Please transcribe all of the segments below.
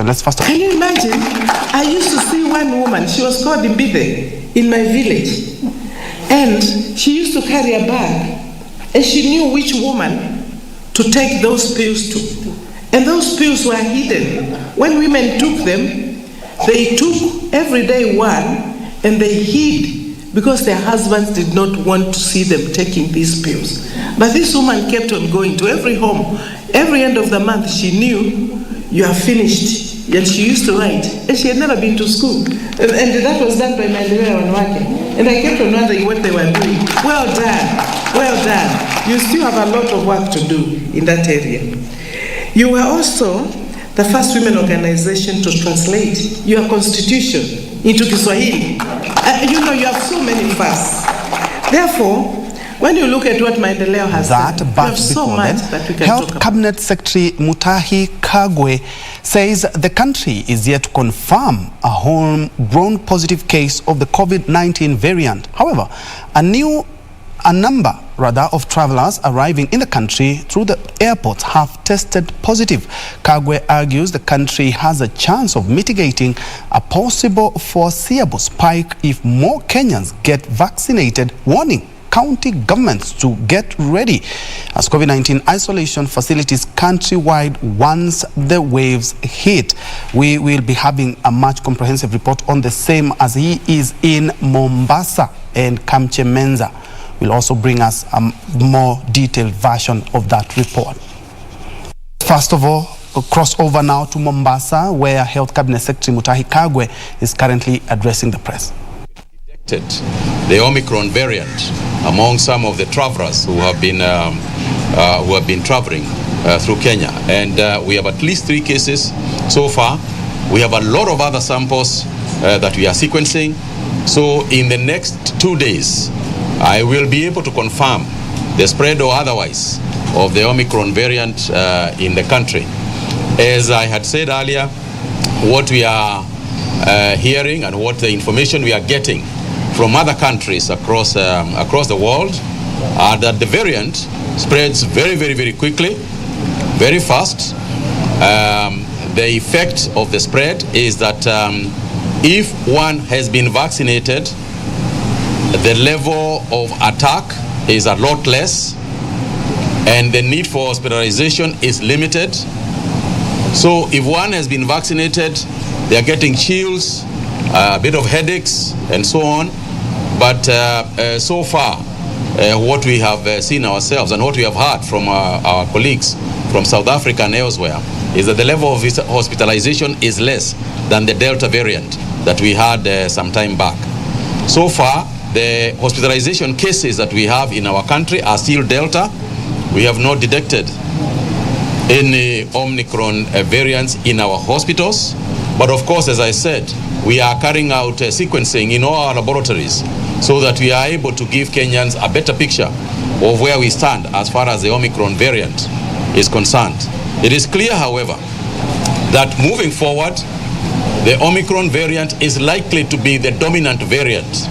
Let's first. Can you imagine? I used to see one woman, she was called Mbide in my village. And she used to carry a bag. And she knew which woman to take those pills to. And those pills were hidden. When women took them, they took every day one and they hid because their husbands did not want to see them taking these pills. But this woman kept on going to every home. Every end of the month she knew, you are finished. And she used to write. And she had never been to school. And that was done by Njue and I kept on wondering what they were doing. Well done. Well done. You still have a lot of work to do in that area. You were also the first women organization to translate your constitution into Kiswahili. You have so many firsts. Therefore, when you look at what Maendeleo has done, you have so much that we can talk about. Health Cabinet Secretary Mutahi Kagwe says the country is yet to confirm a homegrown positive case of the COVID-19 variant. However, a number of travelers arriving in the country through the airports have tested positive. Kagwe argues the country has a chance of mitigating a possible foreseeable spike if more Kenyans get vaccinated, warning county governments to get ready as COVID-19 isolation facilities countrywide once the waves hit. We will be having a much comprehensive report on the same as he is in Mombasa, and Kamche Menza will also bring us a more detailed version of that report. First of all, we'll cross over now to Mombasa, where Health Cabinet Secretary Mutahi Kagwe is currently addressing the press. The Omicron variant among some of the travelers who have been traveling through Kenya, and we have at least 3 cases so far. We have a lot of other samples that we are sequencing. So in the next 2 days, I will be able to confirm the spread or otherwise of the Omicron variant in the country. As I had said earlier, what we are hearing and what the information we are getting from other countries across the world are that the variant spreads very, very, very quickly, very fast. The effect of the spread is that if one has been vaccinated, the level of attack is a lot less and the need for hospitalization is limited. So if one has been vaccinated, they are getting chills, a bit of headaches and so on. But so far, what we have seen ourselves and what we have heard from our colleagues from South Africa and elsewhere is that the level of hospitalization is less than the Delta variant that we had some time back. So far, the hospitalization cases that we have in our country are still Delta. We have not detected any Omicron variants in our hospitals. But of course, as I said, we are carrying out sequencing in all our laboratories so that we are able to give Kenyans a better picture of where we stand as far as the Omicron variant is concerned. It is clear, however, that moving forward, the Omicron variant is likely to be the dominant variant,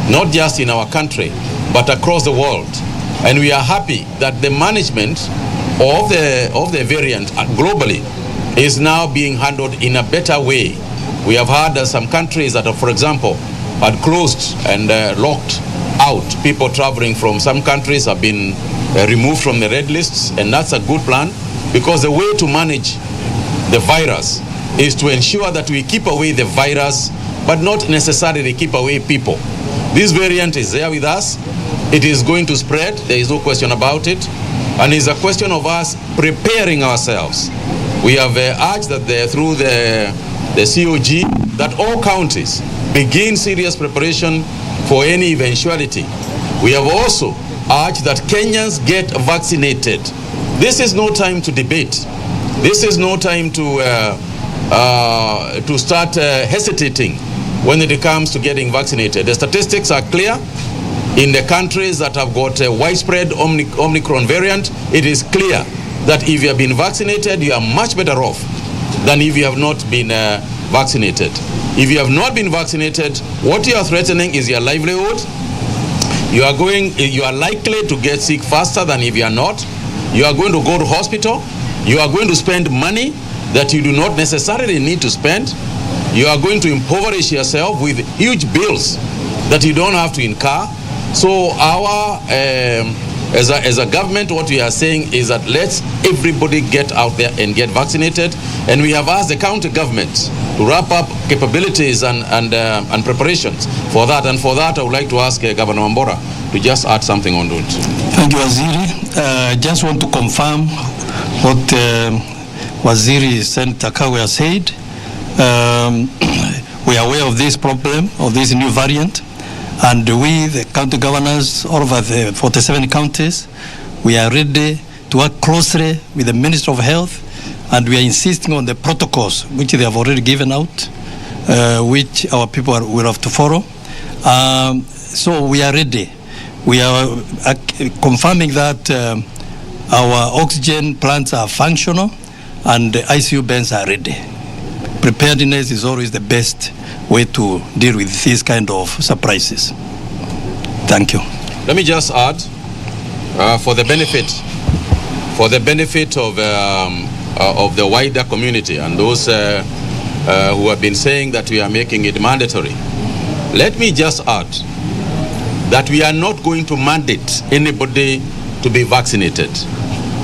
not just in our country, but across the world. And we are happy that the management of the variant globally is now being handled in a better way. We have heard that some countries that, for example, had closed and locked out people traveling from some countries have been removed from the red lists, and that's a good plan because the way to manage the virus is to ensure that we keep away the virus, but not necessarily keep away people. This variant is there with us. It is going to spread. There is no question about it. And it's a question of us preparing ourselves. We have urged that through the COG that all counties begin serious preparation for any eventuality. We have also urged that Kenyans get vaccinated. This is no time to debate. This is no time to start hesitating when it comes to getting vaccinated. The statistics are clear. In the countries that have got a widespread Omicron variant, it is clear that if you have been vaccinated, you are much better off than if you have not been vaccinated. If you have not been vaccinated, what you are threatening is your livelihood. You are likely to get sick faster than if you are not. You are going to go to hospital. You are going to spend money that you do not necessarily need to spend. You are going to impoverish yourself with huge bills that you don't have to incur. So our, as a government, what we are saying is that let's everybody get out there and get vaccinated. And we have asked the county government to wrap up capabilities and preparations for that. And for that, I would like to ask Governor Wambora to just add something on it. Thank you, Waziri. I just want to confirm what Waziri Senator Kagwe said. We are aware of this problem, of this new variant, and we, the county governors, all over the 47 counties, we are ready to work closely with the Ministry of Health, and we are insisting on the protocols which they have already given out, which our people will have to follow. So we are ready. We are confirming that our oxygen plants are functional and the ICU beds are ready. Preparedness is always the best way to deal with these kind of surprises. Thank you. Let me just add, for the benefit of the wider community and those who have been saying that we are making it mandatory, let me just add that we are not going to mandate anybody to be vaccinated.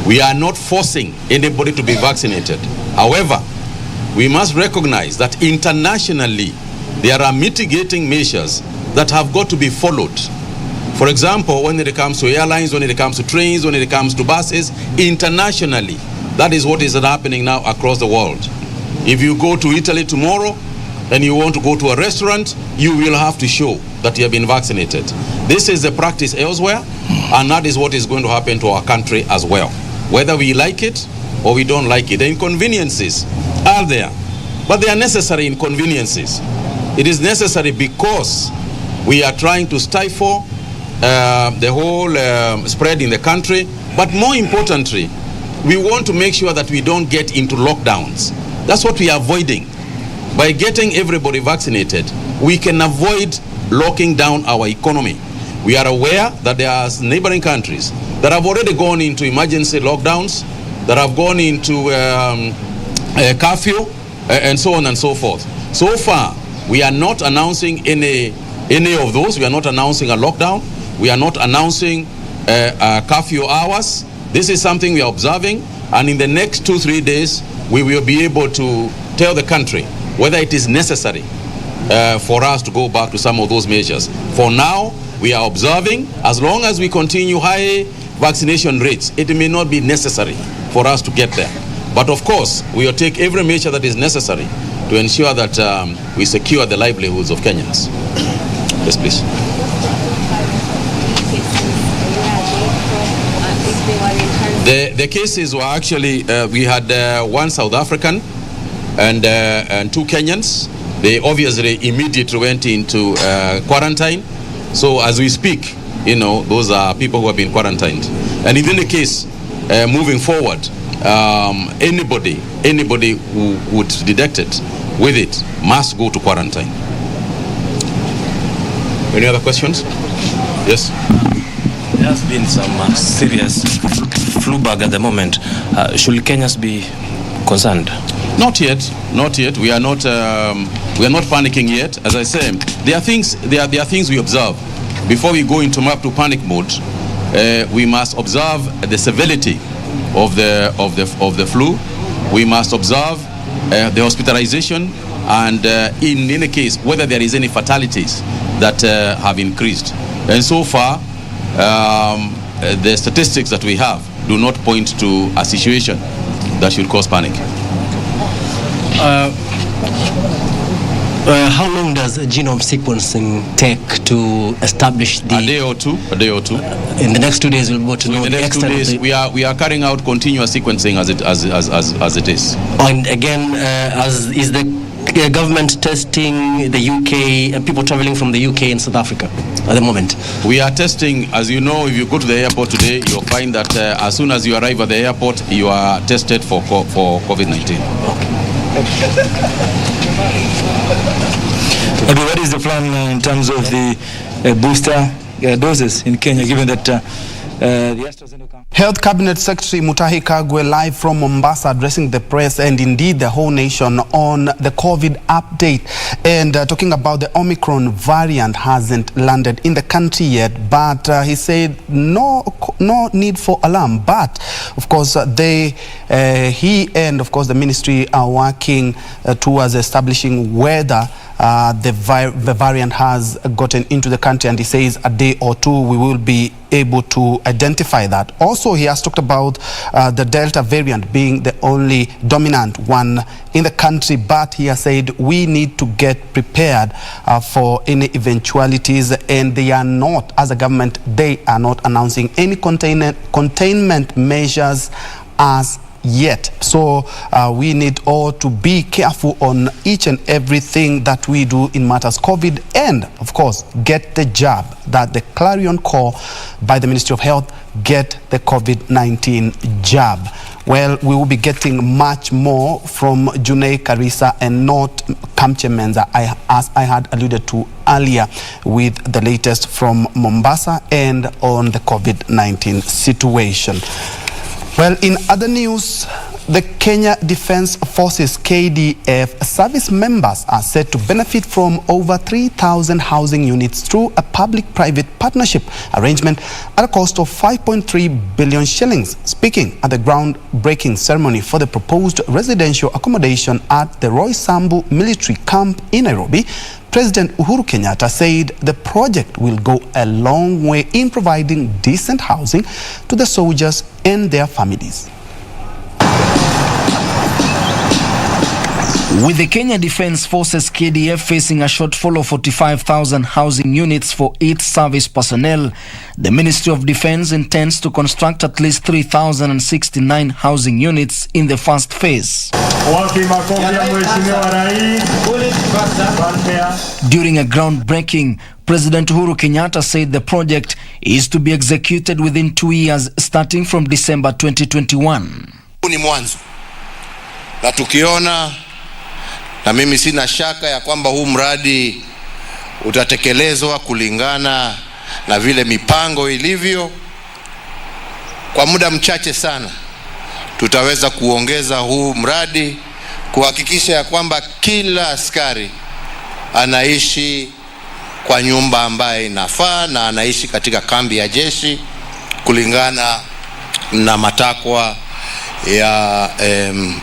We are not forcing anybody to be vaccinated. However, we must recognize that internationally there are mitigating measures that have got to be followed. For example, when it comes to airlines, when it comes to trains, when it comes to buses, internationally, that is what is happening now across the world. If you go to Italy tomorrow and you want to go to a restaurant, you will have to show that you have been vaccinated. This is the practice elsewhere, and that is what is going to happen to our country as well. Whether we like it or we don't like it. The inconveniences are there, but they are necessary inconveniences. It is necessary because we are trying to stifle the whole spread in the country, but more importantly, we want to make sure that we don't get into lockdowns. That's what we are avoiding. By getting everybody vaccinated, we can avoid locking down our economy. We are aware that there are neighboring countries that have already gone into emergency lockdowns, that have gone into curfew, and so on and so forth. So far, we are not announcing any of those. We are not announcing a lockdown. We are not announcing curfew hours. This is something we are observing, and in the next 2-3 days, we will be able to tell the country whether it is necessary for us to go back to some of those measures. For now, we are observing. As long as we continue high vaccination rates, it may not be necessary for us to get there. But of course, we will take every measure that is necessary to ensure that we secure the livelihoods of Kenyans. Yes, please. The cases were actually, we had one South African and 2 Kenyans. They obviously immediately went into quarantine. So as we speak, you know, those are people who have been quarantined. And in any case, moving forward, anybody who would be detected with it must go to quarantine. Any other questions? Yes. There has been some serious flu bug at the moment. Should Kenyans be concerned? Not yet. Not yet. We are not panicking yet. As I say, there are things we observe before we go into panic mode. We must observe the severity of the flu. We must observe the hospitalization, and in any case, whether there is any fatalities that have increased. And so far, the statistics that we have do not point to a situation that should cause panic. How long does genome sequencing take to establish the... A day or two. In the next 2 days, we'll be able to know the extent of the... We are carrying out continuous sequencing as it is. And again, is the government testing the UK and people traveling from the UK and South Africa at the moment? We are testing, as you know, if you go to the airport today, you'll find that as soon as you arrive at the airport, you are tested for COVID-19. Okay. What is the plan in terms of the booster doses in Kenya, given that the AstraZeneca. Health Cabinet Secretary Mutahi Kagwe live from Mombasa addressing the press and indeed the whole nation on the COVID update. And talking about the Omicron variant hasn't landed in the country yet, but he said no need for alarm. But of course he and of course the ministry are working towards establishing whether the variant has gotten into the country, and he says a day or two we will be able to identify that. Also, he has talked about the Delta variant being the only dominant one in the country, but he has said we need to get prepared for any eventualities, and they are not, as a government, they are not announcing any containment measures as yet. So we need all to be careful on each and everything that we do in matters COVID, and of course get the jab, that the clarion call by the Ministry of Health, get the COVID-19 jab. Well, we will be getting much more from Njue, Karisa and not Kamche Menza, as I had alluded to earlier, with the latest from Mombasa and on the COVID-19 situation. Well, in other news, the Kenya Defence Forces KDF service members are set to benefit from over 3,000 housing units through a public-private partnership arrangement at a cost of 5.3 billion shillings. Speaking at the groundbreaking ceremony for the proposed residential accommodation at the Roy Sambu military camp in Nairobi, President Uhuru Kenyatta said the project will go a long way in providing decent housing to the soldiers and their families. With the Kenya Defence Forces KDF facing a shortfall of 45,000 housing units for its service personnel, the Ministry of Defence intends to construct at least 3,069 housing units in the first phase. During a groundbreaking, President Uhuru Kenyatta said the project is to be executed within 2 years starting from December 2021. Ni mwanzo. Na tukiona, na mimi sina shaka ya kwamba huu mradi utatekelezwa kulingana na vile mipango ilivyo, kwa muda mchache sana tutaweza kuongeza huu mradi kuhakikisha ya kwamba kila askari anaishi kwa nyumba ambaye inafaa na anaishi katika kambi ya jeshi kulingana na matakwa ya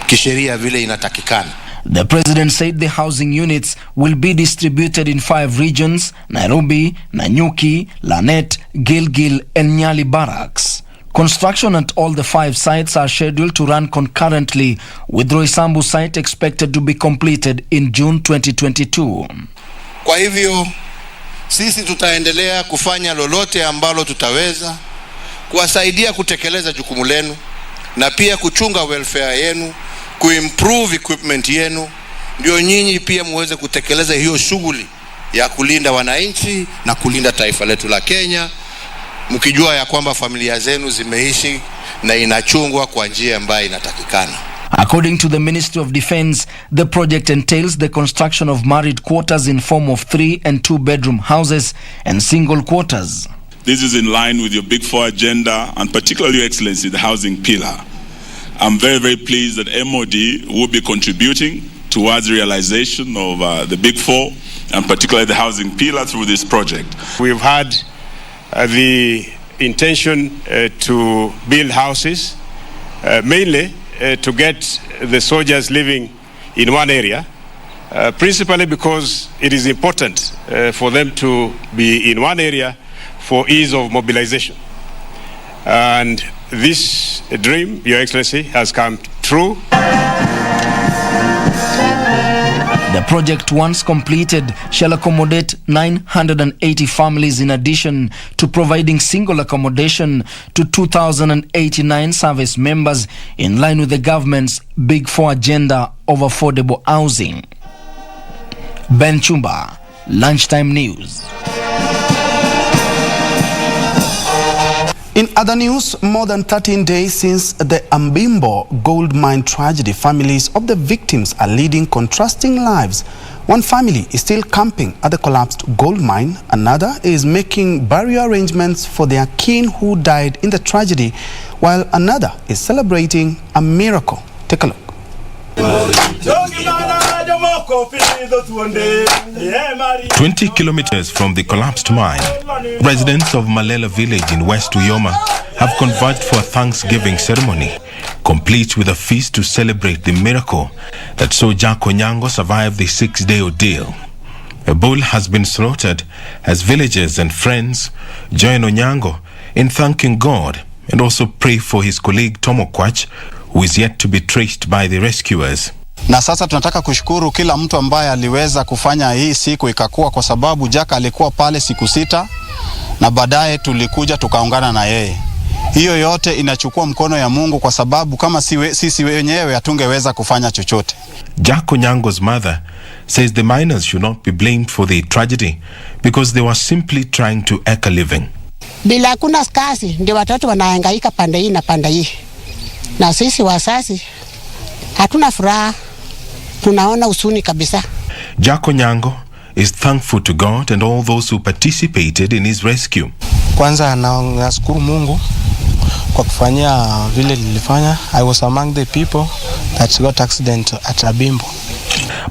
kisheria vile inatakikana. The president said the housing units will be distributed in 5 regions: Nairobi, Nanyuki, Lanet, Gilgil and Nyali barracks. Construction at all the 5 sites are scheduled to run concurrently, with Roysambu site expected to be completed in June 2022. Kwa hivyo sisi tutaendelea kufanya lolote ambalo tutaweza kuwasaidia kutekeleza jukumu lenu na pia kuchunga welfare yenu, kuimprove equipment yenu, ndio nyinyi pia muweze kutekeleza hiyo shughuli ya kulinda wananchi na kulinda taifa letu la Kenya, mkijua ya kwamba familia zenu zimeishi na inachungwa kwa njia ambayo inatakikana. According to the Ministry of Defence, the project entails the construction of married quarters in form of 3 and 2 bedroom houses and single quarters. This is in line with your Big Four agenda and particularly, Your Excellency, the housing pillar. I'm very, very pleased that MOD will be contributing towards the realization of the Big Four and particularly the housing pillar through this project. We've had the intention to build houses mainly to get the soldiers living in one area, principally because it is important for them to be in one area for ease of mobilization. And this dream, Your Excellency, has come true. The project, once completed, shall accommodate 980 families in addition to providing single accommodation to 2,089 service members, in line with the government's Big Four agenda of affordable housing. Ben Chumba, Lunchtime News. In other news, more than 13 days since the Ambimbo gold mine tragedy, families of the victims are leading contrasting lives, One family is still camping at the collapsed gold mine. Another is making burial arrangements for their kin who died in the tragedy, while another is celebrating a miracle. Take a look. 20 kilometers from the collapsed mine, residents of Malela village in West Uyoma have converged for a Thanksgiving ceremony, complete with a feast to celebrate the miracle that saw Jack Onyango survive the 6-day ordeal. A bull has been slaughtered as villagers and friends join Onyango in thanking God and also pray for his colleague Tomokwach, who is yet to be traced by the rescuers. Na sasa tunataka kushukuru kila mtu ambaye aliweza kufanya hii siku ikakuwa, kwa sababu Jack alikuwa pale siku 6 na baadaye tulikuja tukaungana na yeye. Hiyo yote inachukua mkono ya Mungu, kwa sababu kama sisi wenyewe hatungeweza kufanya chochote. Jack Onyango's mother says the miners should not be blamed for the tragedy because they were simply trying to make a living. Bila kuna kazi ndio watoto wanahangaika pande hii na pande hii. Na sisi wasasi hatuna furaha, tunaona usuni kabisa. Jack Onyango is thankful to God and all those who participated in his rescue. Kwanza nashukuru Mungu kwa kufanyia vile nilifanya. I was among the people that got accident at Abimbo.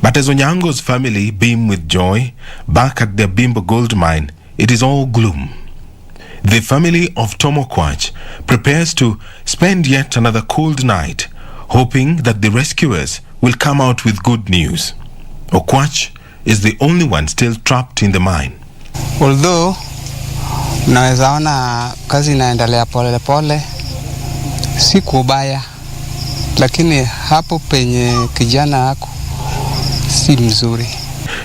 But as Onyango's family beam with joy back at the Abimbo gold mine, it is all gloom. The family of Tomokwach prepares to spend yet another cold night, hoping that the rescuers will come out with good news. Okwach is the only one still trapped in the mine. Although naweza ona kazi inaendelea pole pole, si kubaya, lakini hapo penye kijana hako si mzuri.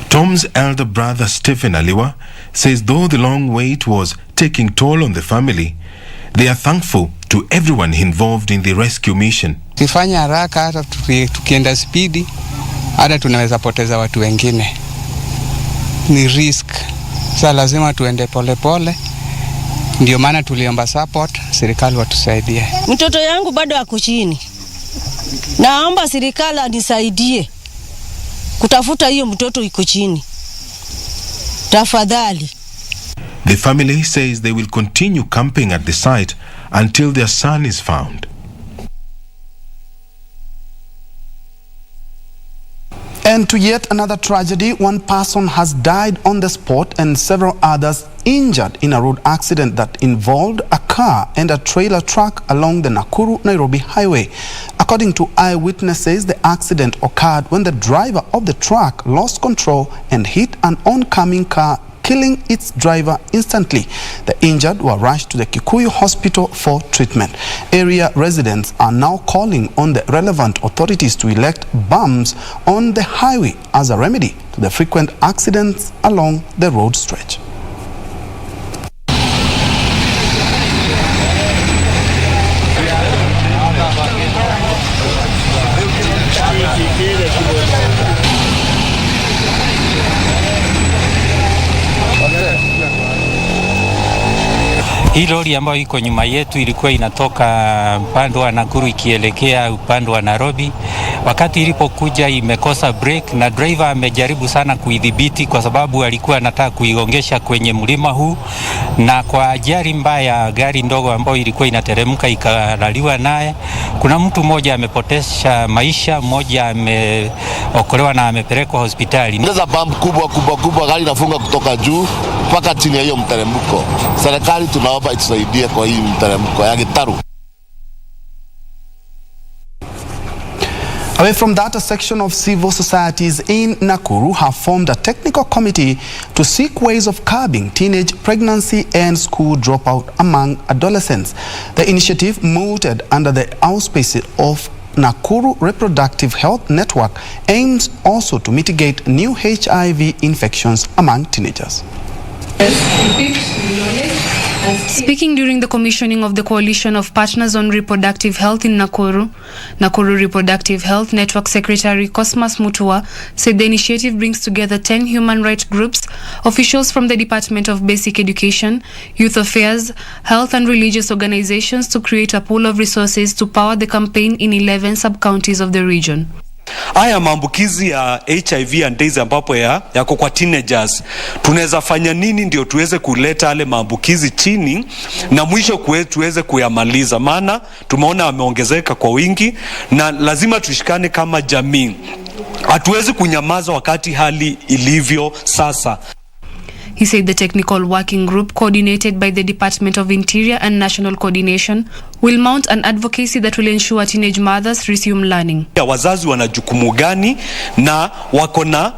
Tom's elder brother Stephen Aliwa says though the long wait was taking toll on the family, they are thankful to everyone involved in the rescue mission. Kifanya haraka, hata tukienda speedi, hata tunaweza poteza watu wengine. Ni risk. Sasa lazima tuende pole pole. Ndio maana tuliomba support, serikali watusaidie. Mtoto yangu bado ako chini. Naomba serikali anisaidie kutafuta hiyo mtoto iko chini. Tafadhali. The family says they will continue camping at the site until their son is found. And to yet another tragedy, one person has died on the spot and several others injured in a road accident that involved a car and a trailer truck along the Nakuru-Nairobi highway. According to eyewitnesses, the accident occurred when the driver of the truck lost control and hit an oncoming car, killing its driver instantly. The injured were rushed to the Kikuyu hospital for treatment. Area residents are now calling on the relevant authorities to erect bumps on the highway as a remedy to the frequent accidents along the road stretch. Hii lori ambayo iko nyuma yetu ilikuwa inatoka upande wa Nakuru ikielekea upande wa Nairobi. Wakati ilipokuja imekosa break na driver amejaribu sana kuidhibiti kwa sababu alikuwa anataka kuigongesha kwenye mlima huu, na kwa ajali mbaya gari ndogo ambayo ilikuwa inateremka ikalaliwa naye. Kuna mtu mmoja amepotesha maisha, mmoja ameokolewa na amepelekwa hospitali. Ndio bump kubwa gari inafunga kutoka juu mpaka chini ya hiyo mteremko. Serikali tunaomba itusaidie kwa hii mteremko ya Gitaru. Away from that, a section of civil societies in Nakuru have formed a technical committee to seek ways of curbing teenage pregnancy and school dropout among adolescents. The initiative, mooted under the auspices of Nakuru Reproductive Health Network, aims also to mitigate new HIV infections among teenagers. Speaking during the commissioning of the Coalition of Partners on Reproductive Health in Nakuru, Nakuru Reproductive Health Network Secretary Cosmas Mutua said the initiative brings together 10 human rights groups, officials from the Department of Basic Education, Youth Affairs, health and religious organizations to create a pool of resources to power the campaign in 11 sub-counties of the region. Haya maambukizi ya HIV and AIDS ambapo yako kwa teenagers, tunaweza fanya nini ndio tuweze kuleta yale maambukizi chini na mwisho tuweze kuyamaliza? Maana tumeona yameongezeka kwa wingi na lazima tushikane kama jamii. Hatuwezi kunyamaza wakati hali ilivyo sasa. He said the technical working group coordinated by the Department of Interior and National Coordination will mount an advocacy that will ensure teenage mothers resume learning. Wazazi wana jukumu gani na wako na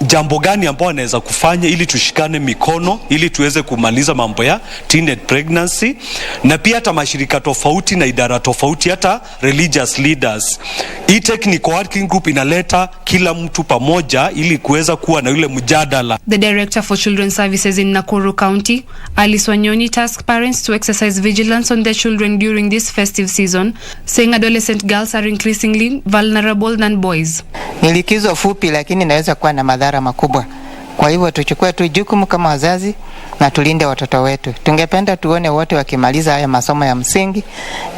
jambo gani ambao wanaweza kufanya ili tushikane mikono ili tuweze kumaliza mambo ya teenage pregnancy, na pia hata mashirika tofauti na idara tofauti, hata religious leaders. Hii technical working group inaleta kila mtu pamoja ili kuweza kuwa na yule mjadala. The Director for Children's Services in Nakuru County, Alice Wanyoni, tasked parents to exercise vigilance on their children during this festive season, saying adolescent girls are increasingly vulnerable than boys. Ni likizo fupi lakini inaweza kuwa na madhara makubwa. Kwa hivyo tuchukue tu jukumu kama wazazi na tulinde watoto wetu. Tungependa tuone wote wakimaliza haya masomo ya msingi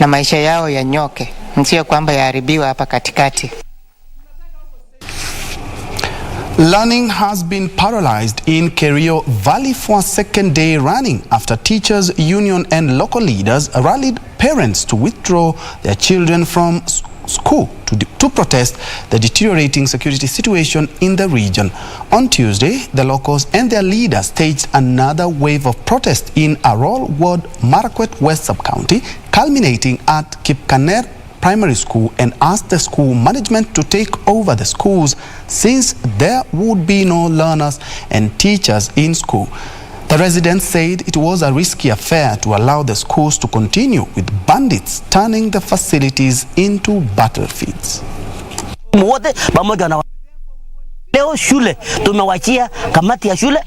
na maisha yao yanyoke, sio kwamba yaharibiwa hapa katikati. Learning has been paralyzed in Kerio Valley for a second day running after teachers union and local leaders rallied parents to withdraw their children from school to protest the deteriorating security situation in the region. On Tuesday, the locals and their leaders staged another wave of protest in Arol Ward, Marakwet West Sub-County, culminating at Kipkaner Primary School, and asked the school management to take over the schools since there would be no learners and teachers in school. The residents said it was a risky affair to allow the schools to continue, with bandits turning the facilities into battlefields. Leo shule tumewachia kamati ya shule,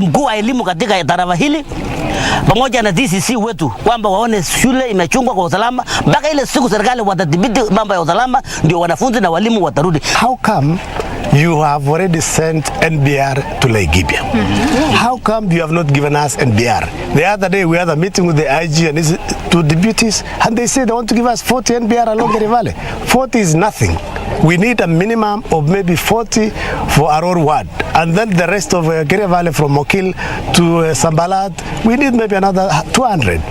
mkuu wa elimu katika tarafa hili pamoja na DCC wetu kwamba waone shule imechungwa kwa usalama mpaka ile siku serikali watadhibiti mambo ya usalama ndio wanafunzi na walimu watarudi. How come you have already sent NBR to Laikipia? How come you have not given us NBR? The other day we had a meeting with the IG and his two deputies, and they said they want to give us 40 NBR along the Valley. 40 is nothing. We need a minimum of maybe 40 for our own ward, and then the rest of Kerio Valley from Mokil to Sambalat, we need maybe another 200.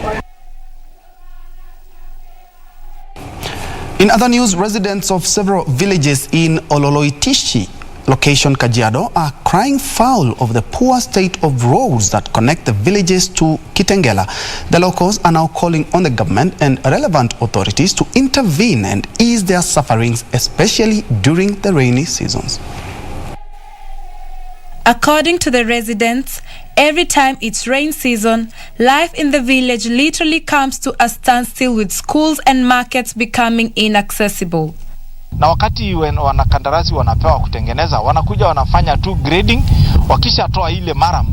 In other news, residents of several villages in Ololoitishi, location Kajiado, are crying foul of the poor state of roads that connect the villages to Kitengela. The locals are now calling on the government and relevant authorities to intervene and ease their sufferings, especially during the rainy seasons. According to the residents, every time it's rain season, life in the village literally comes to a standstill, with schools and markets becoming inaccessible. Na wakati wanakandarasi wanapewa kutengeneza, wanakuja wanafanya tu grading, wakisha toa ile maram,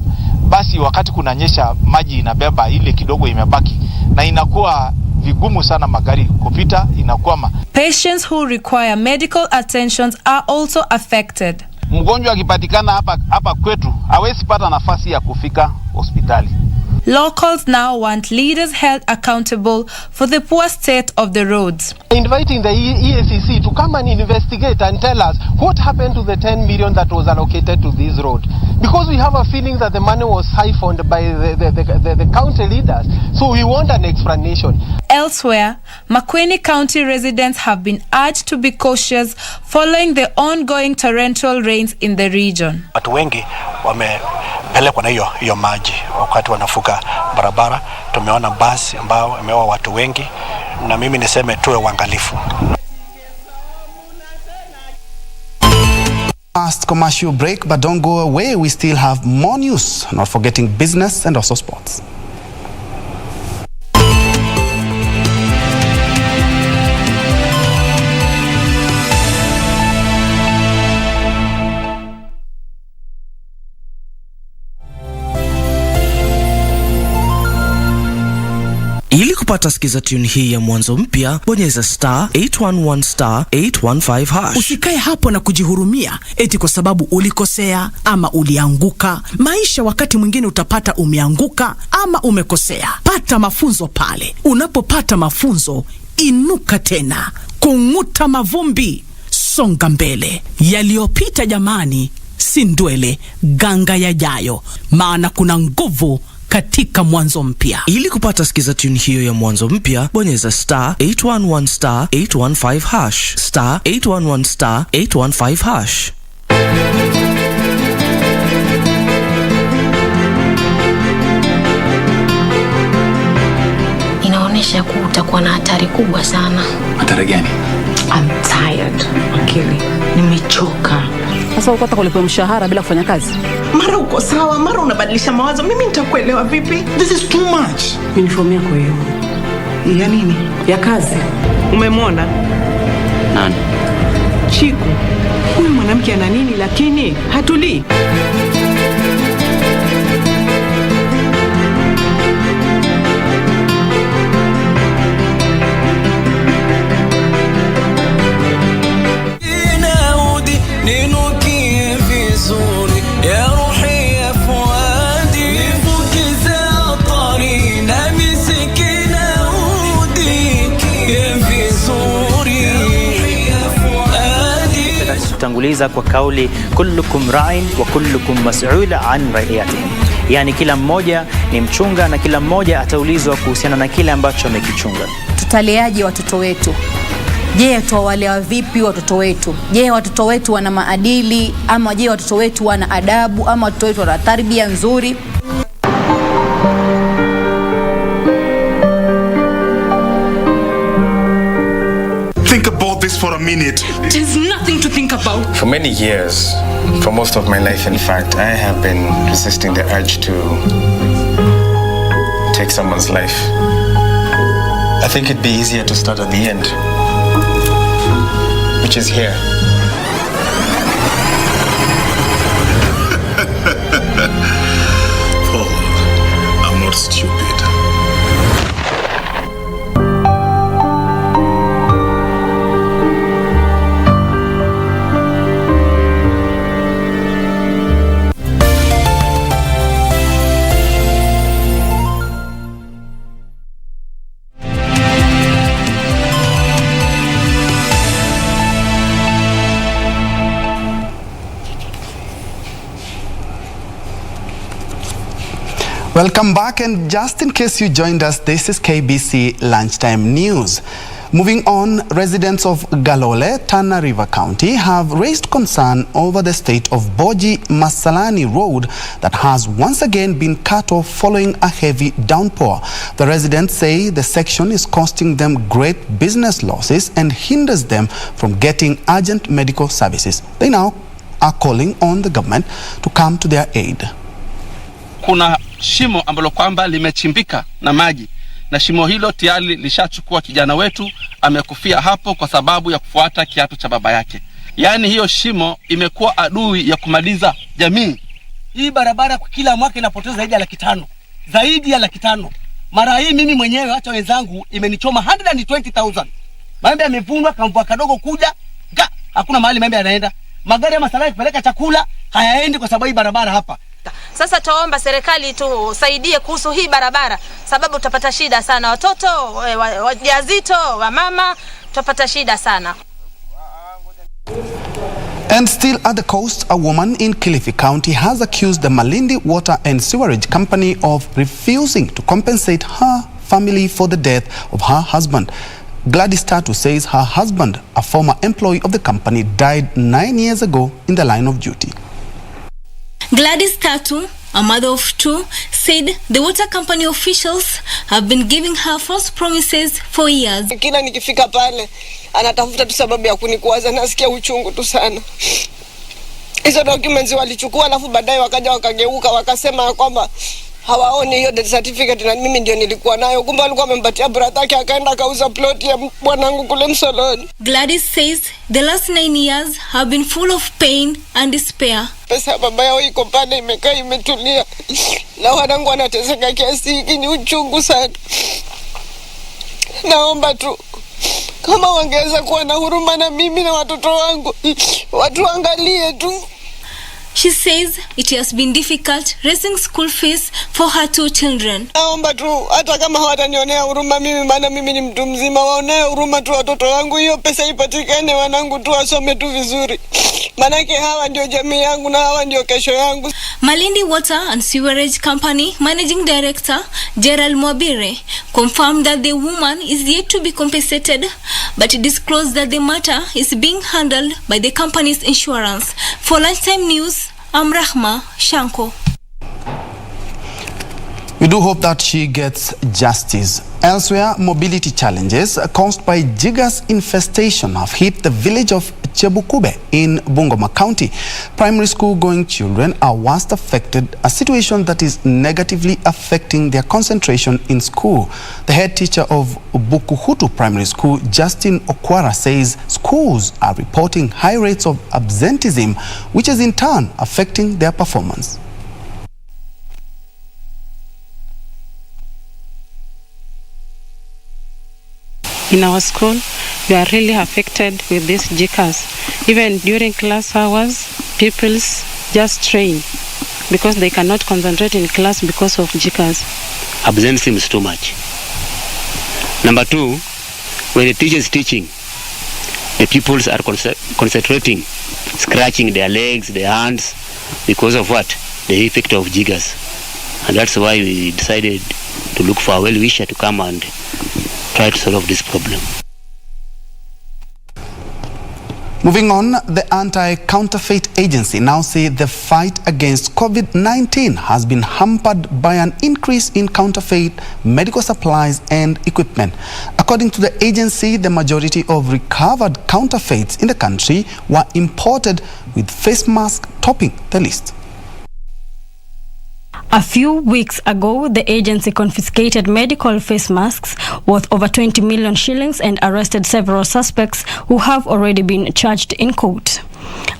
basi wakati kunanyesha maji inabeba ile kidogo imebaki na inakuwa vigumu sana magari kupita, inakwama. Patients who require medical attentions are also affected. Mgonjwa akipatikana hapa kwetu hawezi pata nafasi ya kufika hospitali. Locals now want leaders held accountable for the poor state of the roads. Inviting the EACC to come and investigate and tell us what happened to the 10 million that was allocated to this road. Because we have a feeling that the money was siphoned by the county leaders. So we want an explanation. Elsewhere, Makueni County residents have been urged to be cautious following the ongoing torrential rains in the region. Watu wengi wamepelekwa na hiyo maji wakati wanafuka barabara. Tumeona basi ambao imewa watu wengi, na mimi niseme tuwe uangalifu. Past commercial break, but don't go away. We still have more news, not forgetting business and also sports. Ili kupata sikiza tune hii ya mwanzo mpya, bonyeza *811*815#. Usikae hapo na kujihurumia eti kwa sababu ulikosea ama ulianguka. Maisha wakati mwingine utapata umeanguka ama umekosea. Pata mafunzo pale. Unapopata mafunzo, Inuka tena, kung'uta mavumbi, songa mbele. Yaliyopita jamani, si ndwele, ganga yajayo, maana kuna nguvu katika mwanzo mpya. Ili kupata skiza tune hiyo ya mwanzo mpya, bonyeza *811 *815 hash, *811 *815 hash. Inaonyesha kuwa utakuwa na hatari kubwa sana. Hatari gani? I'm tired. Akili, nimechoka. Sasa uko hata kulipa mshahara bila kufanya kazi. Mara uko sawa, mara unabadilisha mawazo. Mimi nitakuelewa vipi? This is too much. Uniform yako hiyo. Ya nini? Ya kazi. Umemwona? Nani? Chiku. Huyu mwanamke ana nini lakini hatulii? Tanguliza kwa kauli kullukum ra'in wa kullukum mas'ul an ra'iyatihi, yani kila mmoja ni mchunga na kila mmoja ataulizwa kuhusiana na kile ambacho amekichunga. Tutaleaje watoto wetu? Je, tuwalea vipi watoto wetu? Je, watoto wetu wana maadili ama je watoto wetu wana adabu ama watoto wetu wana tarbia nzuri? Think about this for a minute. There's nothing to think about. For many years, for most of my life in fact, I have been resisting the urge to take someone's life. I think it'd be easier to start at the end, which is here. Paul, I'm not stupid. Welcome back, and just in case you joined us, this is KBC Lunchtime News. Moving on, residents of Galole, Tana River County have raised concern over the state of Boji Masalani Road that has once again been cut off following a heavy downpour. The residents say the section is costing them great business losses and hinders them from getting urgent medical services. They now are calling on the government to come to their aid. Kuna shimo ambalo kwamba limechimbika na maji, na shimo hilo tayari lishachukua kijana wetu, amekufia hapo kwa sababu ya kufuata kiatu cha baba yake. Yaani hiyo shimo imekuwa adui ya kumaliza jamii. Hii barabara kwa kila mwaka inapoteza zaidi ya 500,000. Zaidi ya 500,000. Mara hii mimi mwenyewe hata wenzangu imenichoma 120,000. Maembe yamevunwa kamvua kadogo kuja, hakuna mahali maembe yanaenda. Magari ya Masalani kupeleka chakula hayaendi kwa sababu hii barabara hapa. Sasa tuomba serikali tusaidie kuhusu hii barabara, sababu tutapata shida sana, watoto wajawazito, wamama tutapata shida sana. And still at the coast, a woman in Kilifi County has accused the Malindi Water and Sewerage Company of refusing to compensate her family for the death of her husband. Gladys Tatu says her husband, a former employee of the company, died 9 years ago in the line of duty. Gladys Tatu, a mother of 2, said the water company officials have been giving her false promises for years. Kila nikifika pale anatafuta tu sababu ya kunikwaza, nasikia uchungu tu sana. Hizo documents walichukua, alafu baadaye wakaja wakageuka wakasema kwamba hawaoni hiyo death certificate na mimi ndio nilikuwa nayo. Kumbe alikuwa amempatia brother yake akaenda akauza plot ya bwanangu kule Msoloni. Gladys says the last 9 years have been full of pain and despair. Pesa baba yao iko pale imekaa imetulia. Na wanangu wanateseka kiasi hiki, ni uchungu sana. Naomba tu kama wangeweza kuwa na huruma na mimi na watoto wangu, watu angalie tu. She says it has been difficult raising school fees for her 2 children. Naomba tu hata kama hawatanionea huruma mimi, maana mimi ni mtu mzima, waonee huruma tu watoto wangu, hiyo pesa ipatikane, wanangu tu wasome tu vizuri, manake hawa ndio jamii yangu na hawa ndio kesho yangu. Malindi Water and Sewerage Company Managing Director Gerald Mwabire confirmed that the woman is yet to be compensated, but disclosed that the matter is being handled by the company's insurance. For Lunchtime News, I'm Rahma Shanko. We do hope that she gets justice. Elsewhere, mobility challenges caused by jiggers infestation have hit the village of Chebukube in Bungoma County. Primary school going children are worst affected, a situation that is negatively affecting their concentration in school. The head teacher of Bukuhutu Primary School, Justin Okwara, says schools are reporting high rates of absenteeism, which is in turn affecting their performance. In our school, we are really affected with these jiggers. Even during class hours, pupils just strain because they cannot concentrate in class because of jiggers. Absenteeism is too much. Number 2, when the teacher is teaching, the pupils are concentrating, scratching their legs, their hands, because of what? The effect of jiggers. And that's why we decided to look for a well-wisher to come and try to solve this problem. Moving on, the Anti-Counterfeit Agency now say the fight against COVID-19 has been hampered by an increase in counterfeit medical supplies and equipment. According to the agency, the majority of recovered counterfeits in the country were imported, with face masks topping the list. A few weeks ago, the agency confiscated medical face masks worth over 20 million shillings and arrested several suspects who have already been charged in court.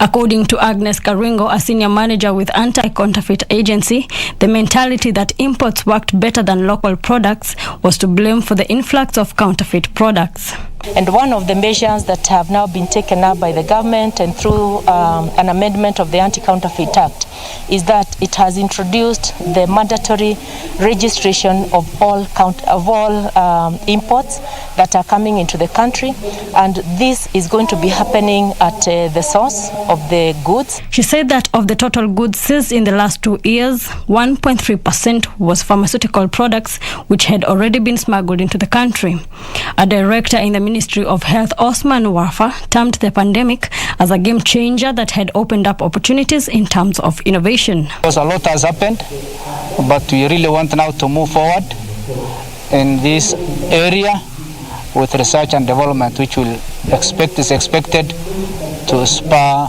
According to Agnes Karingo, a senior manager with Anti-Counterfeit Agency, the mentality that imports worked better than local products was to blame for the influx of counterfeit products. And one of the measures that have now been taken up by the government and through an amendment of the Anti-Counterfeit Act is that it has introduced the mandatory registration of all imports that are coming into the country, and this is going to be happening at the source of the goods. She said that of the total goods seized in the last 2 years, 1.3% was pharmaceutical products which had already been smuggled into the country. A director in the Ministry of Health, Osman Wafa, termed the pandemic as a game changer that had opened up opportunities in terms of innovation. Because a lot has happened, but we really want now to move forward in this area with research and development, which is expected to spur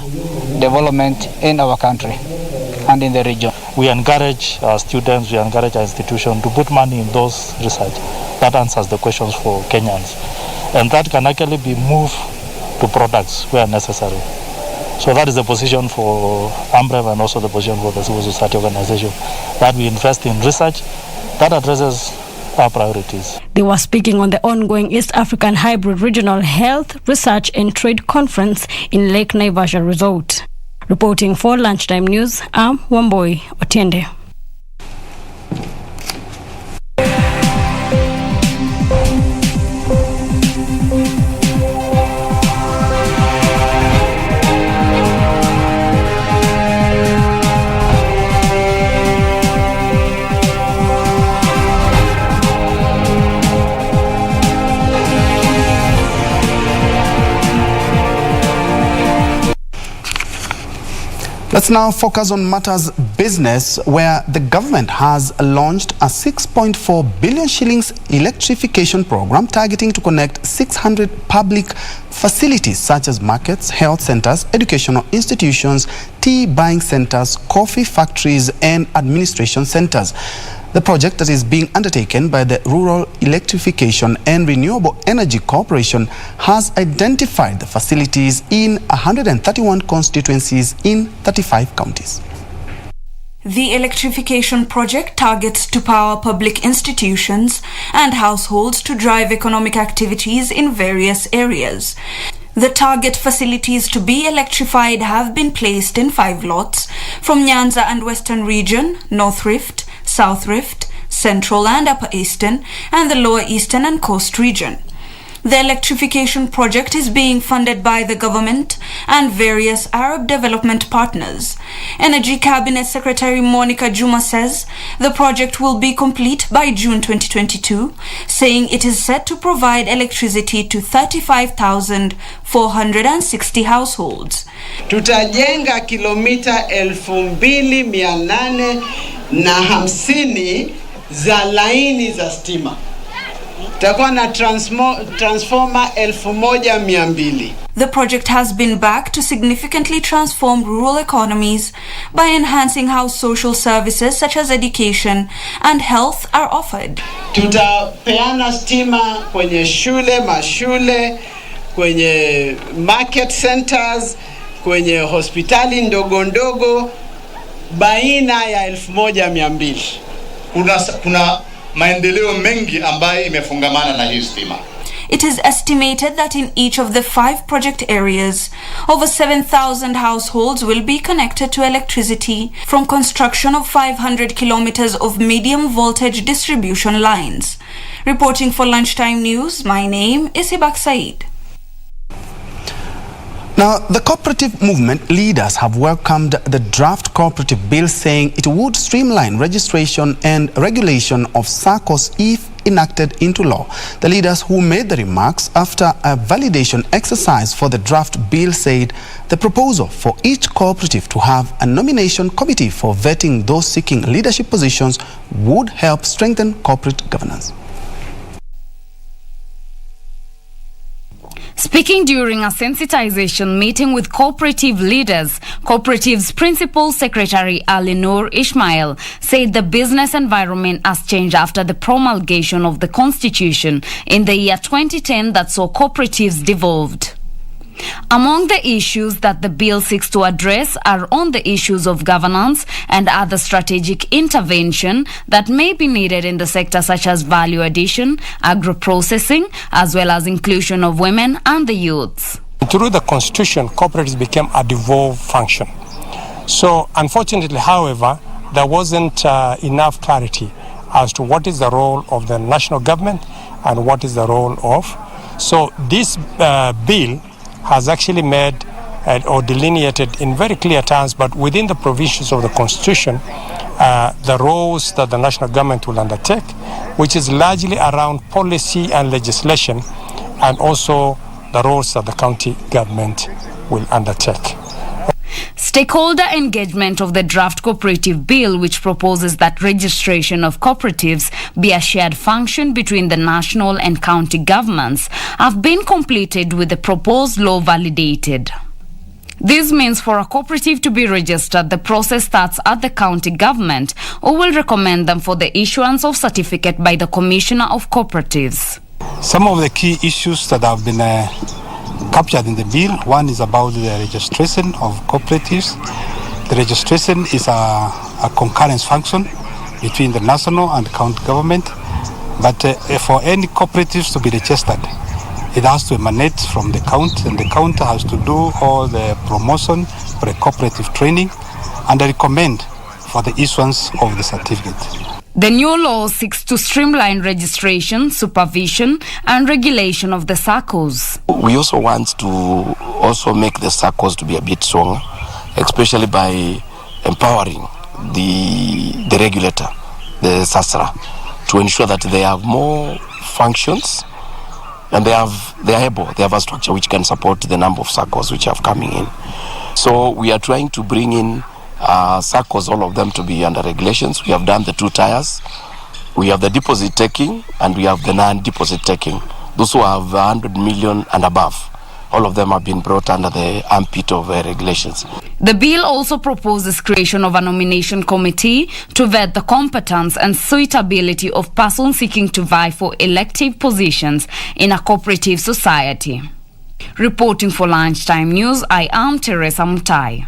development in our country and in the region. We encourage our students, we encourage our institutions to put money in those research. That answers the questions for Kenyans. And that can actually be moved to products where necessary. So that is the position for AMREV and also the position for the civil society organization, that we invest in research that addresses our priorities. They were speaking on the ongoing East African Hybrid Regional Health, Research and Trade Conference in Lake Naivasha Resort. Reporting for Lunchtime News, I'm Wamboi Otiende. Let's now focus on matters business, where the government has launched a 6.4 billion shillings electrification program targeting to connect 600 public facilities such as markets, health centers, educational institutions, tea buying centers, coffee factories and administration centers. The project that is being undertaken by the Rural Electrification and Renewable Energy Corporation has identified the facilities in 131 constituencies in 35 counties. The electrification project targets to power public institutions and households to drive economic activities in various areas. The target facilities to be electrified have been placed in 5 lots from Nyanza and Western Region, North Rift, South Rift, Central and Upper Eastern, and the Lower Eastern and Coast Region. The electrification project is being funded by the government and various Arab development partners. Energy Cabinet Secretary Monica Juma says the project will be complete by June 2022, saying it is set to provide electricity to 35,460 households. Tutajenga kilomita 2,850 za laini za stima. Takuwa na transformer 1,200. The project has been backed to significantly transform rural economies by enhancing how social services such as education and health are offered. Tutapeana stima kwenye shule, mashule, kwenye market centers, kwenye hospitali ndogo ndogo baina ya 1,200. Kuna maendeleo mengi ambayo imefungamana na hii stima. It is estimated that in each of the 5 project areas, over 7,000 households will be connected to electricity from construction of 500 kilometers of medium voltage distribution lines. Reporting for Lunchtime News, my name is Ibak Said. Now, the cooperative movement leaders have welcomed the draft cooperative bill, saying it would streamline registration and regulation of SACCOs if enacted into law. The leaders who made the remarks after a validation exercise for the draft bill said the proposal for each cooperative to have a nomination committee for vetting those seeking leadership positions would help strengthen corporate governance. Speaking during a sensitization meeting with cooperative leaders, Cooperative's Principal Secretary Ali Noor Ismail said the business environment has changed after the promulgation of the Constitution in the year 2010 that saw cooperatives devolved. Among the issues that the bill seeks to address are on the issues of governance and other strategic intervention that may be needed in the sector, such as value addition, agro-processing, as well as inclusion of women and the youths. Through the Constitution, cooperatives became a devolved function. So, unfortunately, however, there wasn't enough clarity as to what is the role of the national government and what is the role of. So, this bill has actually made or delineated in very clear terms, but within the provisions of the Constitution, the roles that the national government will undertake, which is largely around policy and legislation, and also the roles that the county government will undertake. Stakeholder engagement of the draft cooperative bill, which proposes that registration of cooperatives be a shared function between the national and county governments, have been completed with the proposed law validated. This means for a cooperative to be registered, the process starts at the county government, who will recommend them for the issuance of certificate by the Commissioner of Cooperatives. Some of the key issues that have been captured in the bill, one is about the registration of cooperatives. The registration is a concurrence function between the national and county government, but for any cooperatives to be registered, it has to emanate from the county, and the county has to do all the promotion for a cooperative training and recommend for the issuance of the certificate. The new law seeks to streamline registration, supervision, and regulation of the SACCOs. We also want to make the SACCOs to be a bit stronger, especially by empowering the regulator, the SASRA, to ensure that they have more functions and they have a structure which can support the number of SACCOs which have coming in. So we are trying to bring in SACCOs, all of them to be under regulations. We have done the 2 tiers. We have the deposit taking and we have the non-deposit taking. Those who have 100 million and above, all of them have been brought under the ambit of regulations. The bill also proposes creation of a nomination committee to vet the competence and suitability of persons seeking to vie for elective positions in a cooperative society. Reporting for Lunchtime News, I am Teresa Mutai.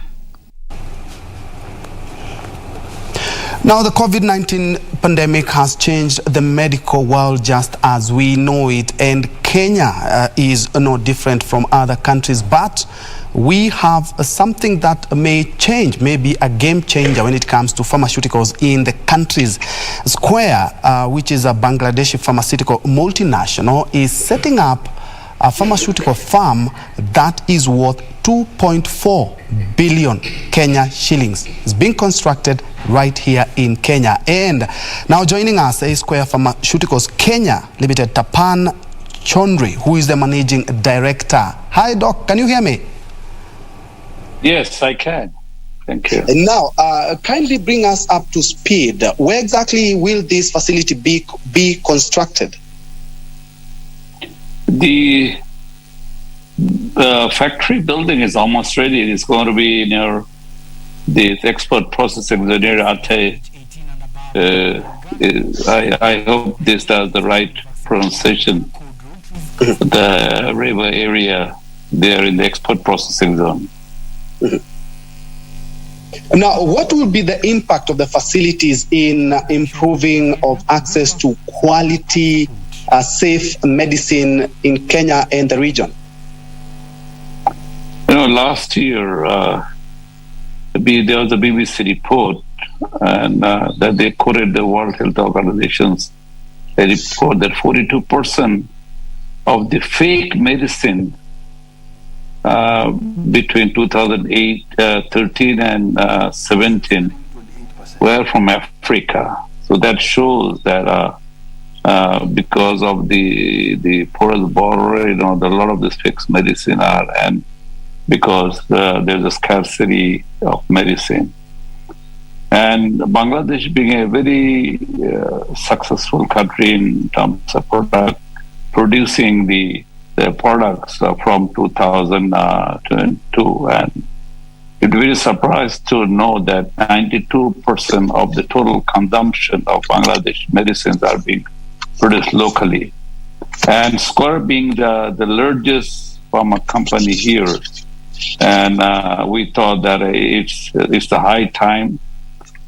Now, the COVID-19 pandemic has changed the medical world just as we know it, and Kenya is no different from other countries, but we have something that may change, maybe a game changer when it comes to pharmaceuticals in the country's Square, which is a Bangladeshi pharmaceutical multinational, is setting up a pharmaceutical farm that is worth 2.4 billion Kenya shillings. It's being constructed right here in Kenya. And now joining us is Square Pharmaceuticals Kenya Limited, Tapan Chondri, who is the managing director. Hi, Doc. Can you hear me? Yes, I can. Thank you. And now, kindly bring us up to speed. Where exactly will this facility be constructed? The factory building is almost ready. It is going to be near the export processing near Ate. I hope this is the right pronunciation. The river area there in the export processing zone. Now, what will be the impact of the facilities in improving of access to quality, safe medicine in Kenya and the region? Last year there was a BBC report, and that they quoted the World Health Organization's report that 42% of the fake medicine between 2013 and 17 were from Africa. So that shows that because of the porous border, a lot of these fake medicine are, and because there's a scarcity of medicine. And Bangladesh being a very successful country in terms of producing the products from 2022, and it's very surprised to know that 92% of the total consumption of Bangladesh medicines are being produced locally. And Square being the largest pharma company here, and we thought that it's the high time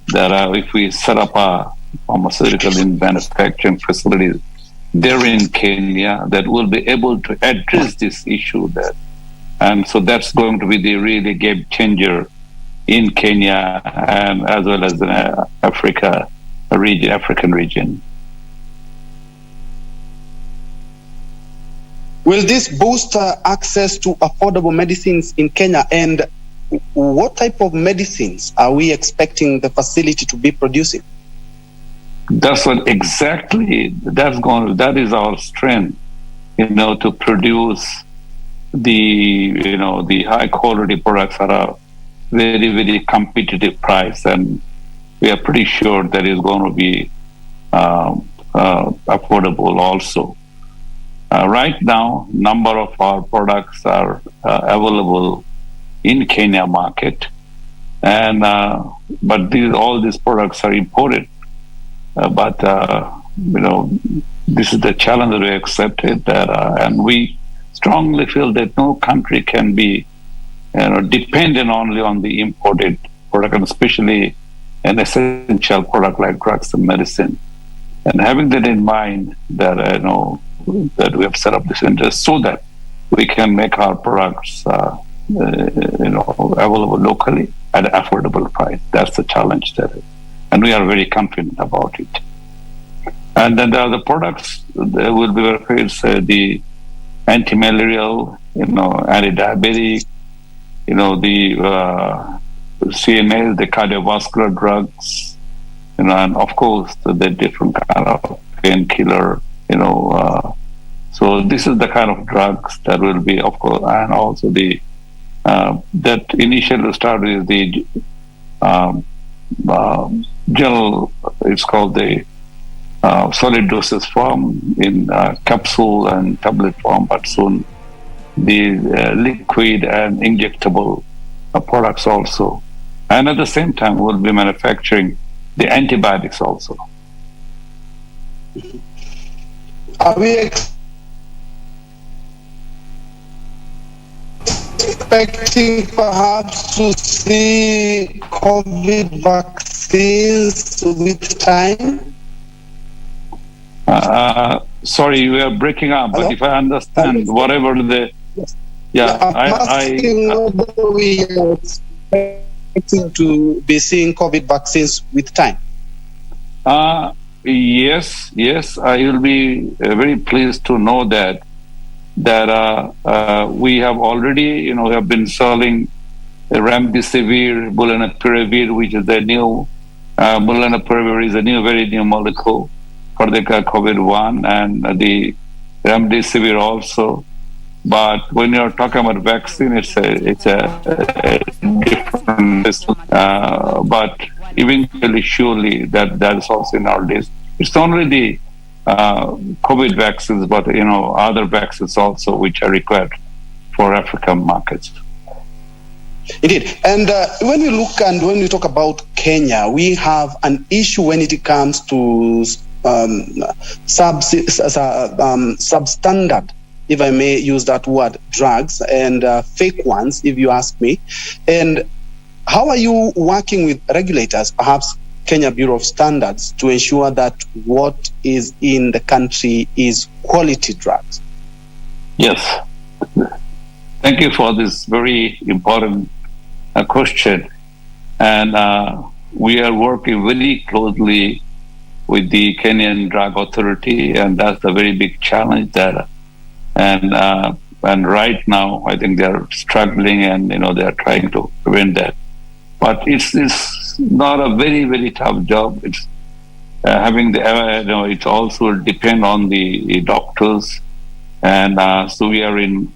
that if we set up a pharmaceutical manufacturing facility there in Kenya that will be able to address this issue there. And so that's going to be the really game changer in Kenya and as well as the African region. Will this boost access to affordable medicines in Kenya? And what type of medicines are we expecting the facility to be producing? That's what exactly that is our strength, to produce the high quality products at a very, very competitive price, and we are pretty sure that is going to be affordable also. Right now, number of our products are available in Kenya market, and but all these products are imported. But this is the challenge that we accepted, and we strongly feel that no country can be dependent only on the imported product, and especially an essential product like drugs and medicine. And having that in mind, that that we have set up this interest so that we can make our products available locally at an affordable price. That's the challenge there is. And we are very confident about it. And then the other products that will be replaced, the anti-malarial, anti-diabetic, the CNAs, the cardiovascular drugs, and of course the different kind of painkiller, so this is the kind of drugs that will be, of course, and also the that initially started is the gel. It's called the solid doses form in capsule and tablet form, but soon the liquid and injectable products also. And at the same time, we'll be manufacturing the antibiotics also. Are we expecting perhaps to see COVID vaccines with time? Sorry, you are breaking up. Hello? But if I understand, whatever the I'm asking whether we are expecting to be seeing COVID vaccines with time. Yes. I will be very pleased to know that we have already, we have been selling remdesivir, molnupiravir, which is the new molnupiravir is a very new molecule for the COVID-1, and the remdesivir also. But when you're talking about vaccine, it's a different system. But eventually, surely, that is also in our list. It's not only the COVID vaccines, but other vaccines also, which are required for African markets. Indeed. And when we look and when we talk about Kenya, we have an issue when it comes to substandard, if I may use that word, drugs and fake ones, if you ask me. And how are you working with regulators, perhaps Kenya Bureau of Standards, to ensure that what is in the country is quality drugs? Yes. Thank you for this very important question. And we are working very closely with the Kenyan Drug Authority, and that's a very big challenge there. And right now, I think they are struggling, and they are trying to prevent that. But it's not a very, very tough job. It's having the it also depend on the doctors, and so we are in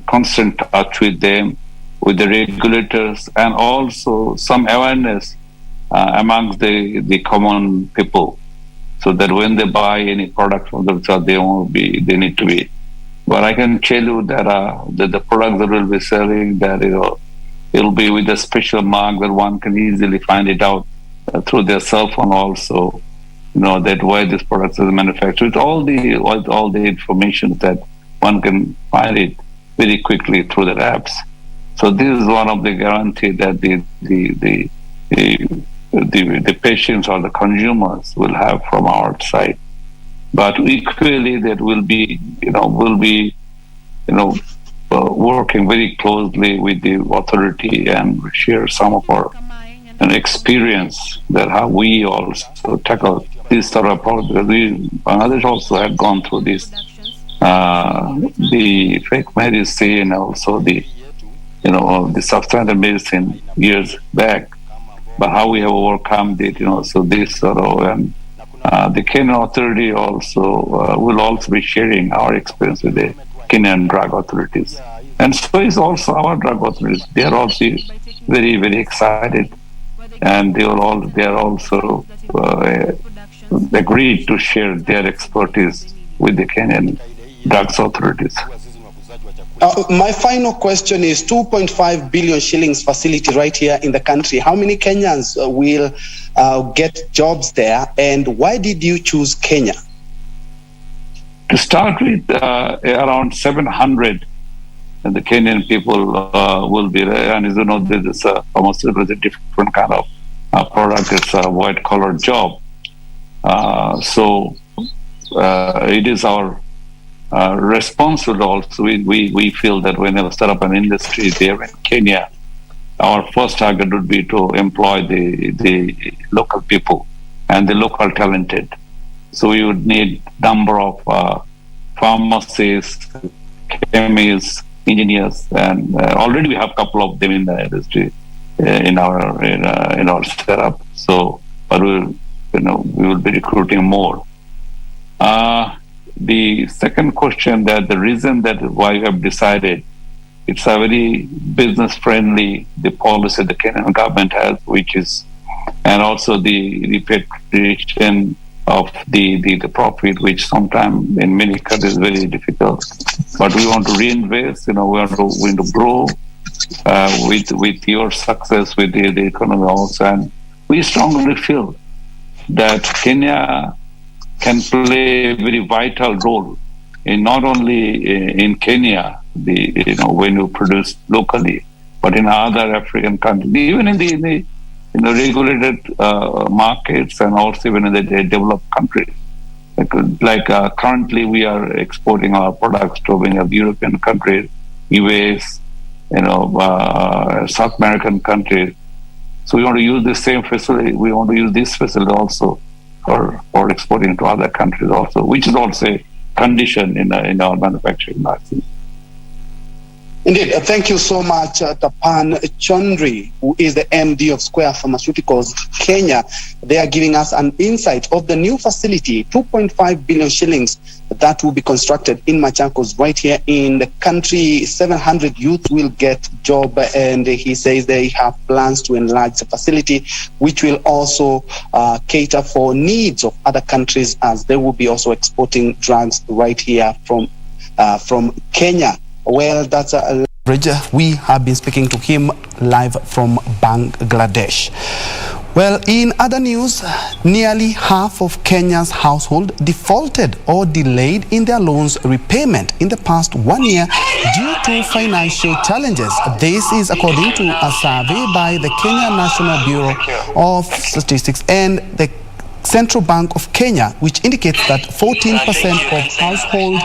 constant touch with them, with the regulators, and also some awareness amongst the common people, so that when they buy any product from themselves, they need to be. But I can tell you that the products that we'll be selling, that it'll be with a special mark that one can easily find it out through their cell phone also, that where this product is manufactured, all the information that one can find it very quickly through the apps. So this is one of the guarantee that the patients or the consumers will have from our side. But equally, that will be working very closely with the authority and share some of our experience that how we also tackle this sort of problem, because others also have gone through this, the fake medicine, also the substandard medicine years back, but how we have overcome it, so this sort of, and the Kenyan authority also will also be sharing our experience with the Kenyan drug authorities. And so is also our drug authorities. They are also very, very excited, and they are also agreed to share their expertise with the Kenyan drugs authorities. My final question is 2.5 billion shillings facility right here in the country. How many Kenyans will get jobs there, and why did you choose Kenya? To start with, around 700 and the Kenyan people will be there. And as you know, this is almost a different kind of product. It's a white-collar job. So it is our responsible also. We feel that when we start up an industry there in Kenya, our first target would be to employ the local people and the local talented. So we would need number of pharmacists, chemists, engineers, and already we have a couple of them in the industry in our setup. So, but we will be recruiting more. The second question, that the reason that why we have decided, it's a very business friendly, the policy the Kenyan government has, which is, and also the repatriation of the profit, which sometimes in many countries is very difficult. But we want to reinvest, we want to grow with your success with the economy also. And we strongly feel that Kenya can play a very vital role in not only in Kenya, when you produce locally, but in other African countries, even in the regulated markets, and also even in the developed countries. Currently, we are exporting our products to many of the European countries, US, South American countries. So we want to use the same facility. We want to use this facility also for exporting to other countries also, which is also a condition in our manufacturing license. Indeed. Thank you so much, Tapan Chondri, who is the MD of Square Pharmaceuticals Kenya. They are giving us an insight of the new facility, 2.5 billion shillings, that will be constructed in Machakos, right here in the country. 700 youth will get job, and he says they have plans to enlarge the facility, which will also cater for needs of other countries, as they will be also exporting drugs right here from Kenya. Well, that's we have been speaking to him live from Bangladesh. Well, in other news, nearly half of Kenya's household defaulted or delayed in their loans repayment in the past 1 year due to financial challenges. This is according to a survey by the Kenya National Bureau of Statistics and the Central Bank of Kenya, which indicates that 14% of households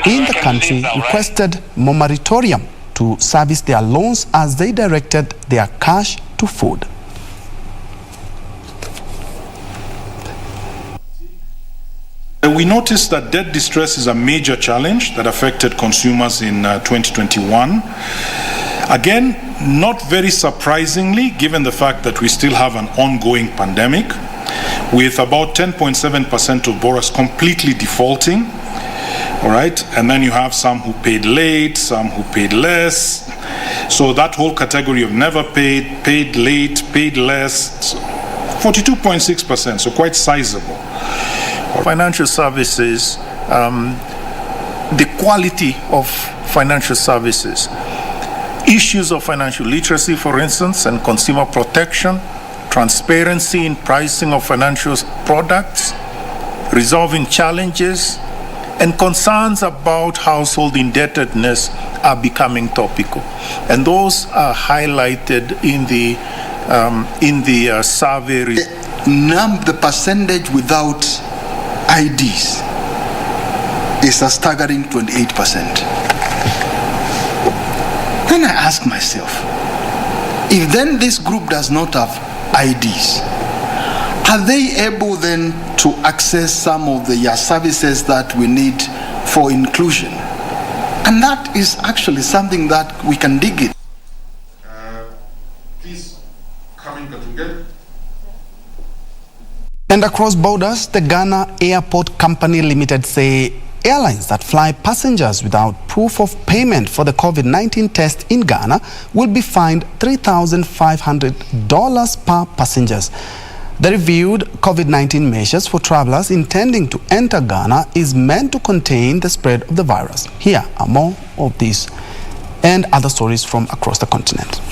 in the country requested moratorium to service their loans as they directed their cash to food. We noticed that debt distress is a major challenge that affected consumers in 2021. Again, not very surprisingly, given the fact that we still have an ongoing pandemic, with about 10.7% of borrowers completely defaulting. All right, and then you have some who paid late, some who paid less. So that whole category of never paid, paid late, paid less, 42.6%, so quite sizable. Financial services, the quality of financial services, issues of financial literacy, for instance, and consumer protection, transparency in pricing of financial products, resolving challenges, and concerns about household indebtedness are becoming topical. And those are highlighted in the survey. The percentage without IDs is a staggering 28%. Then I ask myself, if then this group does not have IDs, are they able then to access some of the services that we need for inclusion? And that is actually something that we can dig in. Please come in, Katunge. And across borders, the Ghana Airport Company Limited say airlines that fly passengers without proof of payment for the COVID-19 test in Ghana will be fined $3,500 per passengers. The reviewed COVID-19 measures for travelers intending to enter Ghana is meant to contain the spread of the virus. Here are more of these and other stories from across the continent.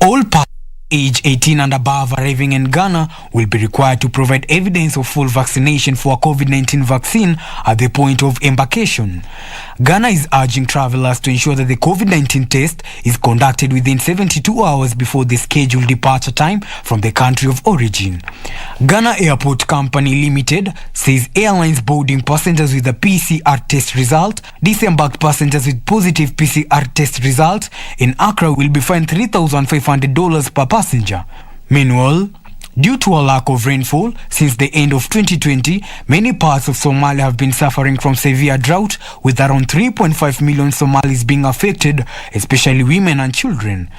All passengers age 18 and above arriving in Ghana will be required to provide evidence of full vaccination for a COVID-19 vaccine at the point of embarkation. Ghana is urging travelers to ensure that the COVID-19 test is conducted within 72 hours before the scheduled departure time from the country of origin. Ghana Airport Company Limited says airlines boarding passengers with a PCR test result, disembarked passengers with positive PCR test results in Accra will be fined $3,500 per passenger. Meanwhile, due to a lack of rainfall since the end of 2020, many parts of Somalia have been suffering from severe drought, with around 3.5 million Somalis being affected, especially women and children.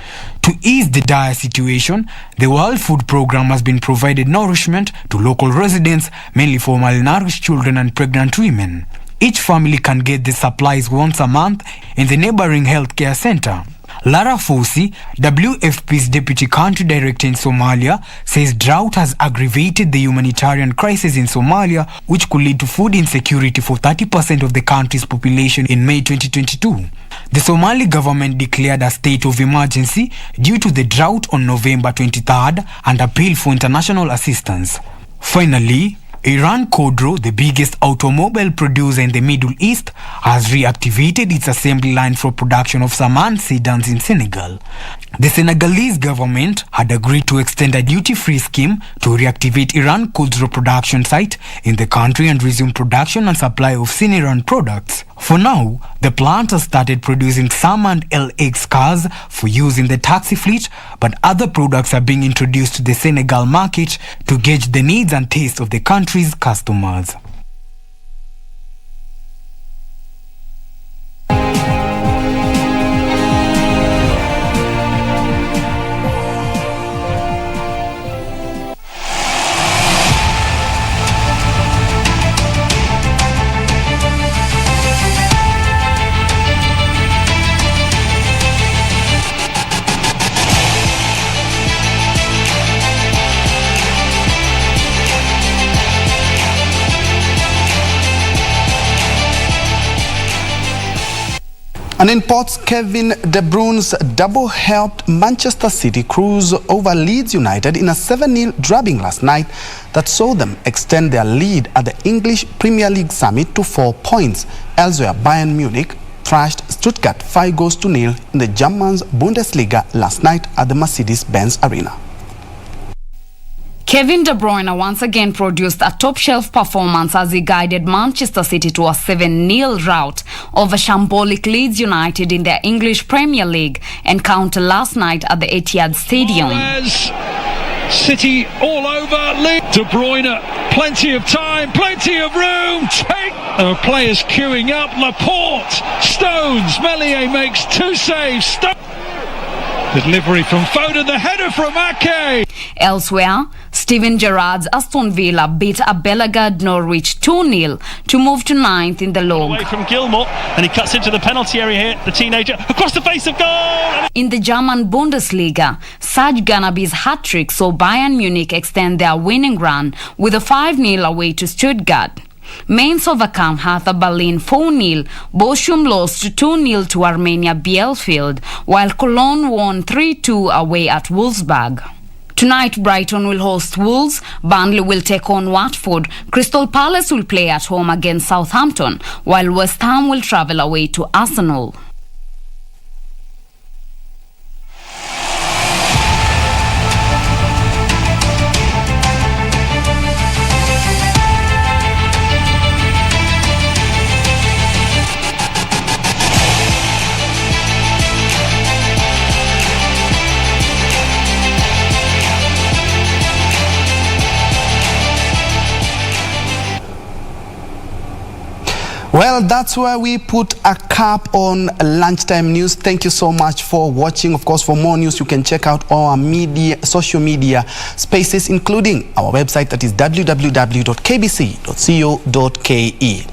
To ease the dire situation, the World Food Programme has been provided nourishment to local residents, mainly for malnourished children and pregnant women. Each family can get the supplies once a month in the neighboring healthcare center. Lara Fosi, WFP's Deputy Country Director in Somalia, says drought has aggravated the humanitarian crisis in Somalia, which could lead to food insecurity for 30% of the country's population in May 2022. The Somali government declared a state of emergency due to the drought on November 23rd and appealed for international assistance. Finally, Iran Khodro, the biggest automobile producer in the Middle East, has reactivated its assembly line for production of Saman sedans in Senegal. The Senegalese government had agreed to extend a duty-free scheme to reactivate Iran Khodro production site in the country and resume production and supply of Siniran products. For now, the plant has started producing Saman LX cars for use in the taxi fleet, but other products are being introduced to the Senegal market to gauge the needs and taste of the country's customers. And in sports, Kevin De Bruyne's double helped Manchester City cruise over Leeds United in a 7-0 drubbing last night that saw them extend their lead at the English Premier League summit to 4 points. Elsewhere, Bayern Munich thrashed Stuttgart 5-0 in the German's Bundesliga last night at the Mercedes-Benz Arena. Kevin De Bruyne once again produced a top-shelf performance as he guided Manchester City to a 7-0 rout over shambolic Leeds United in their English Premier League encounter last night at the Etihad Stadium. City all over. De Bruyne, plenty of time, plenty of room. Players queuing up. Laporte, Stones, Meslier makes 2 saves. The delivery from Foden, the header from Ake. Elsewhere, Steven Gerrard's Aston Villa beat a Bellegarde Norwich 2-0 to move to 9th in the league. Away from Gilmour, and he cuts into the penalty area here, the teenager, across the face of goal! In the German Bundesliga, Serge Gnabry's hat-trick saw Bayern Munich extend their winning run with a 5-0 away to Stuttgart. Mainz overcome Hertha Berlin 4-0, Bochum lost 2-0 to Arminia Bielefeld, while Cologne won 3-2 away at Wolfsburg. Tonight, Brighton will host Wolves, Burnley will take on Watford, Crystal Palace will play at home against Southampton, while West Ham will travel away to Arsenal. Well, that's where we put a cap on Lunchtime News. Thank you so much for watching. Of course, for more news, you can check out our social media spaces, including our website that is www.kbc.co.ke.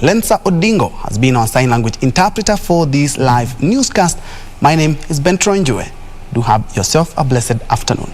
Lensa Odingo has been our sign language interpreter for this live newscast. My name is Njue. Do have yourself a blessed afternoon.